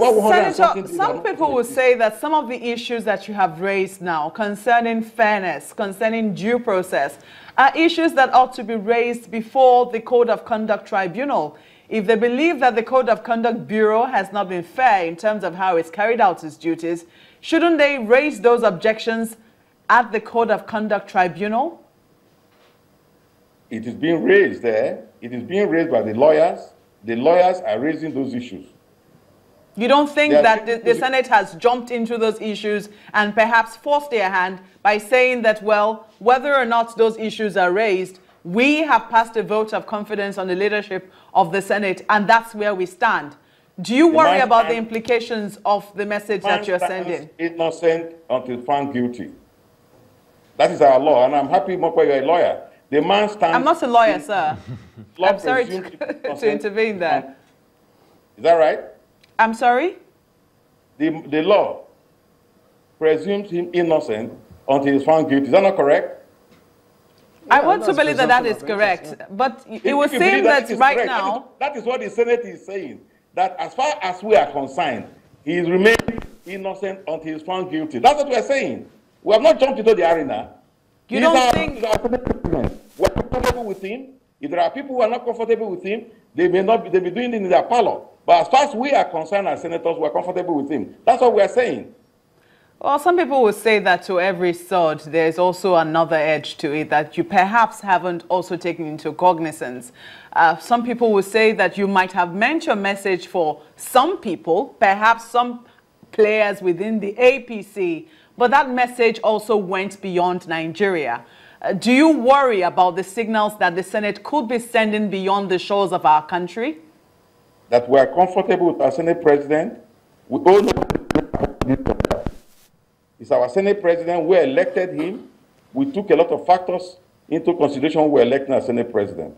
Senator, some people will say that some of the issues that you have raised now concerning fairness, concerning due process, are issues that ought to be raised before the Code of Conduct Tribunal. If they believe that the Code of Conduct Bureau has not been fair in terms of how it's carried out its duties, shouldn't they raise those objections at the Code of Conduct Tribunal? It is being raised there. It is being raised by the lawyers. The lawyers are raising those issues. You don't think that the Senate has jumped into those issues and perhaps forced their hand by saying that, well, whether or not those issues are raised, we have passed a vote of confidence on the leadership of the Senate, and that's where we stand. Do you worry about the implications of the message that you're sending? Innocent until found guilty. That is our law, and I'm happy, Mokwa, you're a lawyer. The man stands... I'm not a lawyer, sir. I'm sorry to intervene there. Is that right? I'm sorry? The law presumes him innocent until he's found guilty. Is that not correct? Yeah, I want to believe that that is correct. Yeah. But it would seem that right correct, now... That is what the Senate is saying. That as far as we are concerned, he is remaining innocent until he's found guilty. That's what we are saying. We have not jumped into the arena. You don't think... We're comfortable with him. If there are people who are not comfortable with him, they may not be, they be doing it in their parlor. But as far as we are concerned as senators, we're comfortable with him. That's what we are saying. Well, some people will say that to every sword, there's also another edge to it that you perhaps haven't also taken into cognizance. Some people will say that you might have meant your message for some people, perhaps some players within the APC, but that message also went beyond Nigeria. Do you worry about the signals that the Senate could be sending beyond the shores of our country? That we are comfortable with our Senate President. We all know he's our Senate President. We elected him. We took a lot of factors into consideration when we elected our Senate President.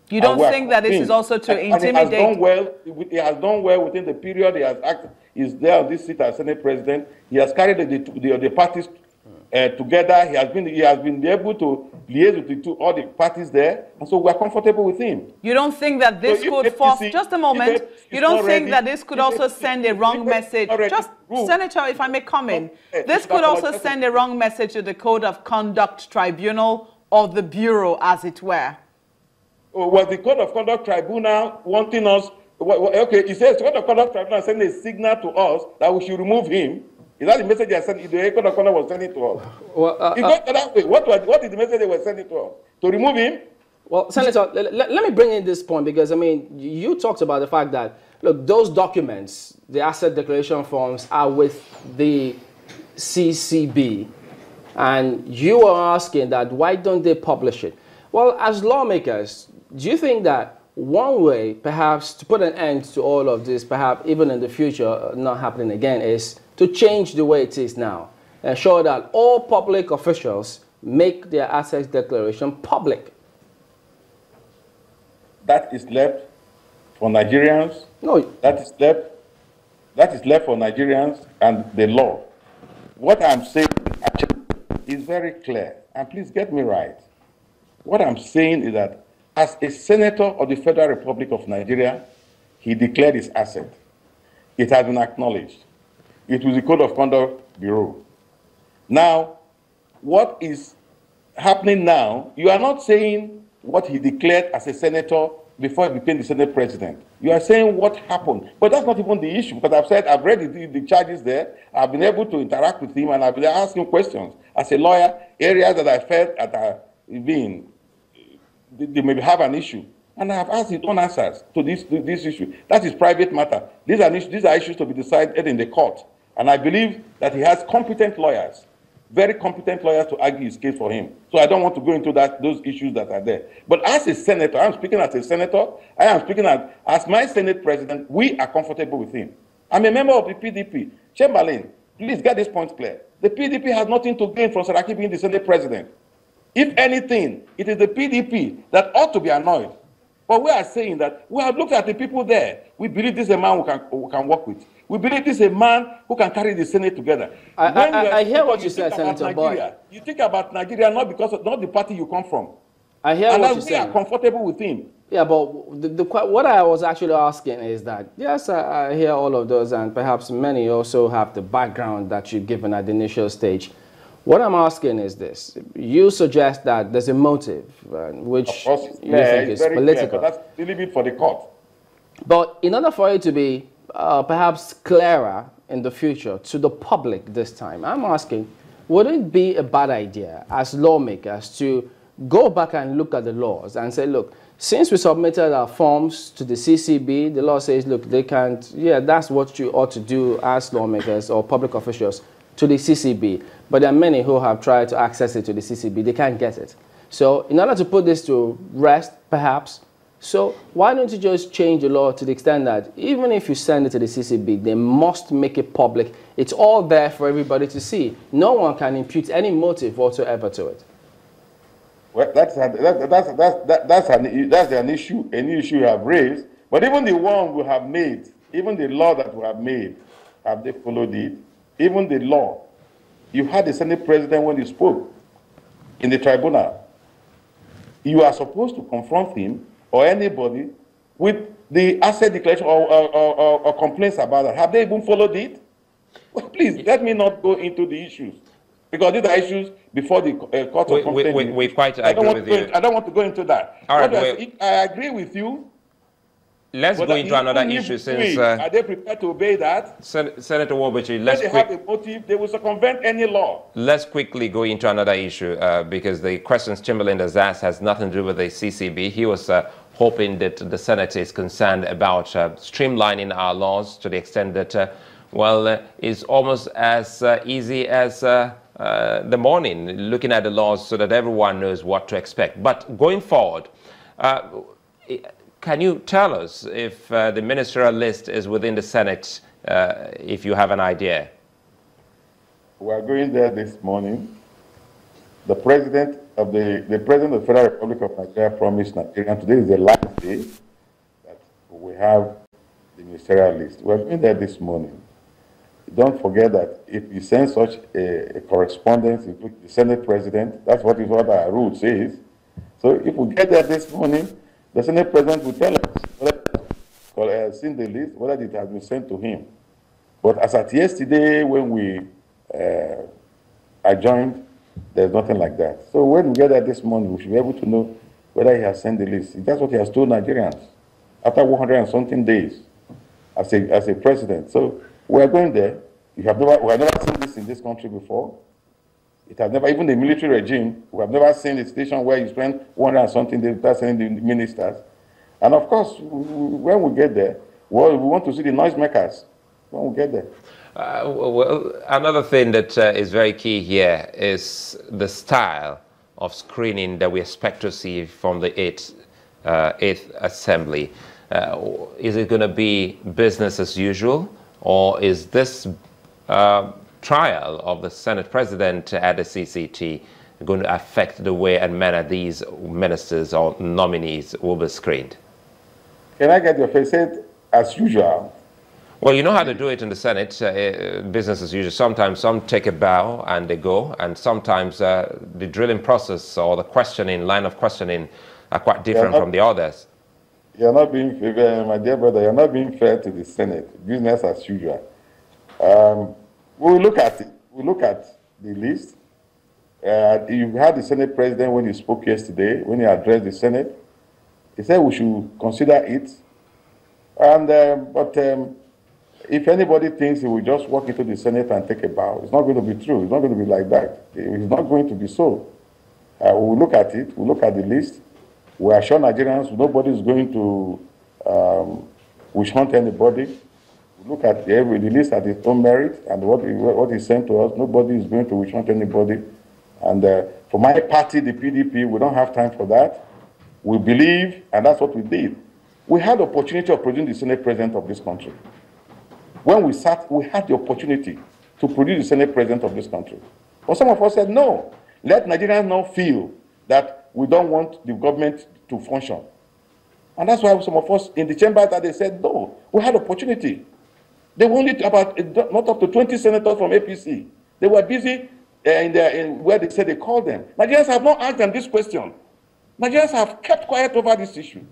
You don't think that this is also to intimidate? And he has done well within the period he has acted. He's there on this seat as Senate President. He has carried the parties together. He has been able to liaise with all the parties there, and so we are comfortable with him. You don't think that this could force, just a moment, you don't think that this could also send a wrong message, just, Senator, if I may comment, this could also send a wrong message to the Code of Conduct Tribunal or the Bureau, as it were? Was the Code of Conduct Tribunal wanting us, okay, he says the Code of Conduct Tribunal sending a signal to us that we should remove him. Is that the message the Code of Conduct was sending to us? Well, that way. What is the message they were sending to us? To remove him? Well, Senator, let me bring in this point because, I mean, you talked about the fact that, look, those documents, the asset declaration forms, are with the CCB. And you are asking that, why don't they publish it? Well, as lawmakers, do you think that one way, perhaps, to put an end to all of this, perhaps even in the future not happening again, is to change the way it is now, ensure that all public officials make their assets declaration public? That is left for Nigerians. No, that is left for Nigerians and the law. What I'm saying actually is very clear, and please get me right. What I'm saying is that as a senator of the Federal Republic of Nigeria, he declared his asset. It has been acknowledged. It was the Code of Conduct Bureau. Now, what is happening now, you are not saying what he declared as a senator before he became the Senate President. You are saying what happened. But that's not even the issue, because I've read the charges there, I've been able to interact with him, and I've been asking questions. As a lawyer, areas that I felt that are being, they may have an issue. And I have asked his own answers to this issue. That is private matter. These are issues to be decided in the court. And I believe that he has competent lawyers, very competent lawyers to argue his case for him. So I don't want to go into those issues that are there. But as a senator, I'm speaking as a senator, I am speaking as my Senate President, we are comfortable with him. I'm a member of the PDP. Chamberlain, please get this point clear. The PDP has nothing to gain from Saraki being the Senate President. If anything, it is the PDP that ought to be annoyed. But we are saying that we have looked at the people there. We believe this is a man we can work with. We believe this is a man who can carry the Senate together. I hear what you said, Senator Boy. You think about Nigeria not because of not the party you come from. I hear what you said. We are comfortable with him. Yeah, but what I was actually asking is that, yes, I hear all of those, and perhaps many also have the background that you've given at the initial stage. What I'm asking is this. You suggest that there's a motive, Of which course, it's you clear, think it's is very clear, but political. that's a little bit for the court. But in order for it to be perhaps clearer in the future to the public this time, I'm asking, would it be a bad idea as lawmakers to go back and look at the laws and say, look, since we submitted our forms to the CCB, the law says, look, they can't, yeah, that's what you ought to do as lawmakers or public officials to the CCB. But there are many who have tried to access it to the CCB. They can't get it. So in order to put this to rest, perhaps, so why don't you just change the law to the extent that even if you send it to the CCB, they must make it public. It's all there for everybody to see. No one can impute any motive whatsoever to it. Well, that's an issue you have raised. But even the one we have made, even the law that we have made, have they followed it? Even the law. You had the Senate President when he spoke in the tribunal. You are supposed to confront him or anybody with the asset declaration or complaints about that. Have they even followed it? Well, please, let me not go into the issues. Because these are issues before the court of complaint. We quite agree with you. I don't want to go into that. All right, I agree with you. Let's go into another issue since... are they prepared to obey that? Senator Nwaoboshi, When they have a motive, they will circumvent any law. Let's quickly go into another issue because the questions Chamberlain has asked has nothing to do with the CCB. He was hoping that the Senate is concerned about streamlining our laws to the extent that, it's almost as easy as the morning, looking at the laws so that everyone knows what to expect. But going forward, can you tell us if the ministerial list is within the Senate, if you have an idea? We are going there this morning. The President of the Federal Republic of Nigeria promised Nigeria, today is the last day that we have the ministerial list. We are going there this morning. Don't forget that if you send such a correspondence, you put the Senate President, that's what our rule says. So if we get there this morning, the Senate President will tell us whether he's seen the list, whether it has been sent to him. But as at yesterday, when we adjourned, there's nothing like that. So when we get there this morning, we should be able to know whether he has sent the list. That's what he has told Nigerians after 100 and something days as a president. So we are going there. We have never seen this in this country before. It has never, even the military regime, we have never seen a station where you spend 100 and something days without sending the ministers. And of course, when we get there, we want to see the noisemakers when we get there. Another thing that is very key here is the style of screening that we expect to see from the 8th Assembly. Is it going to be business as usual, or is this trial of the Senate President at the CCT going to affect the way and manner these ministers or nominees will be screened? Can I get your face? Said as usual. Well, you know how to do it in the Senate, business as usual. Sometimes some take a bow and they go, and sometimes the drilling process or the line of questioning are quite different from the others. You're not being fair, my dear brother, you're not being fair to the Senate. Business as usual. We'll look at it. We'll look at the list. You had the Senate President when he spoke yesterday, when he addressed the Senate. He said we should consider it. And if anybody thinks he will just walk into the Senate and take a bow, it's not going to be true. It's not going to be like that. It's not going to be so. We'll look at it. We'll look at the list. We assure Nigerians nobody is going to witch hunt anybody. We look at the list at its own merit and what is sent to us. Nobody is going to witch hunt anybody. And for my party, the PDP, we don't have time for that. We believe, and that's what we did. We had the opportunity of producing the Senate President of this country. When we sat, we had the opportunity to produce the Senate President of this country. But some of us said, no, let Nigerians not feel that we don't want the government to function. And that's why some of us in the chamber that they said, no, we had opportunity. They were only about, not up to 20 senators from APC. They were busy in where they said they called them. Nigerians have not asked them this question. Nigerians have kept quiet over this issue.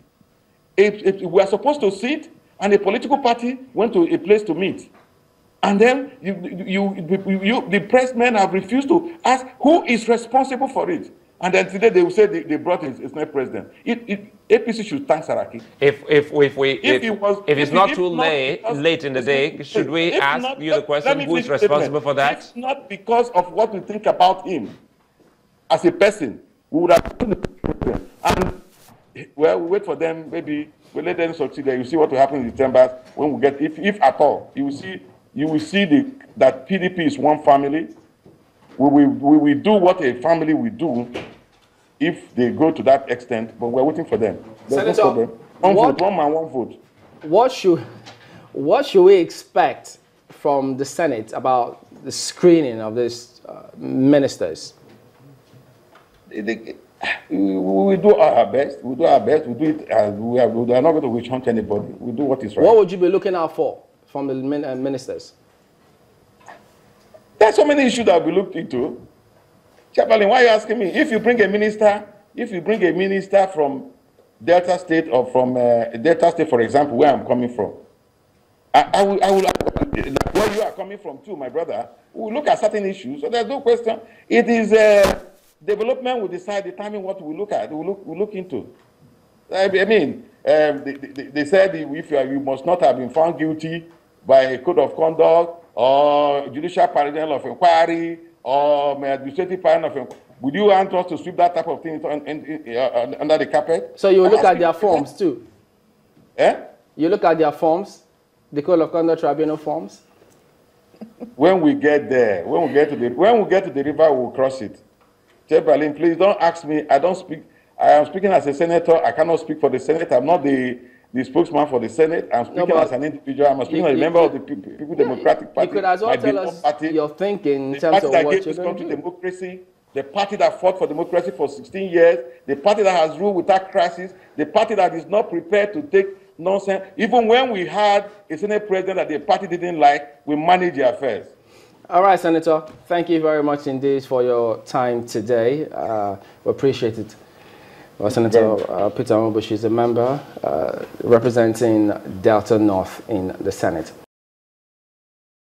If we are supposed to sit, and a political party went to a place to meet, and then the pressmen have refused to ask who is responsible for it. And then today they will say they brought his next president. APC should thank Saraki. If it's not too late in the day, should we ask you the question, who is responsible for that? If not because of what we think about him as a person, we would have done the president. And well, we wait for them, maybe we'll let them succeed there. You see what will happen in the chambers when we get, if at all, you will see that PDP is one family. We will do what a family will do if they go to that extent, but we're waiting for them. There's no problem. One man, one vote. What should we expect from the Senate about the screening of these ministers? We do our best. We do our best. We do it. We are not going to witch hunt anybody. We do what is right. What would you be looking out for from the ministers? There's so many issues that will be looked into. Chaplain, why are you asking me? If you bring a minister from Delta State or from Delta State, for example, where I'm coming from, I will where you are coming from too, my brother. We will look at certain issues. So there's no question. It is development will determine what we look at. We look into. I mean, they said if you must not have been found guilty by a code of conduct or judicial panel of inquiry or administrative panel of inquiry. Would you want us to sweep that type of thing under the carpet? So you look at their forms too? Eh? You look at their forms, the code of conduct tribunal forms? When we get there, when we get to the river, we'll cross it. Chairman, please don't ask me. I don't speak. I am speaking as a senator. I cannot speak for the Senate. I'm not the spokesman for the Senate. I'm speaking as an individual. I'm speaking as a member of the People Democratic Party. You could as well tell us your thinking in terms of what you're going to do. Democracy, the party that fought for democracy for 16 years, the party that has ruled without crisis, the party that is not prepared to take nonsense. Even when we had a Senate president that the party didn't like, we managed the affairs. All right, Senator. Thank you very much indeed for your time today. We appreciate it. Well, Senator Peter Nwaoboshi is a member representing Delta North in the Senate.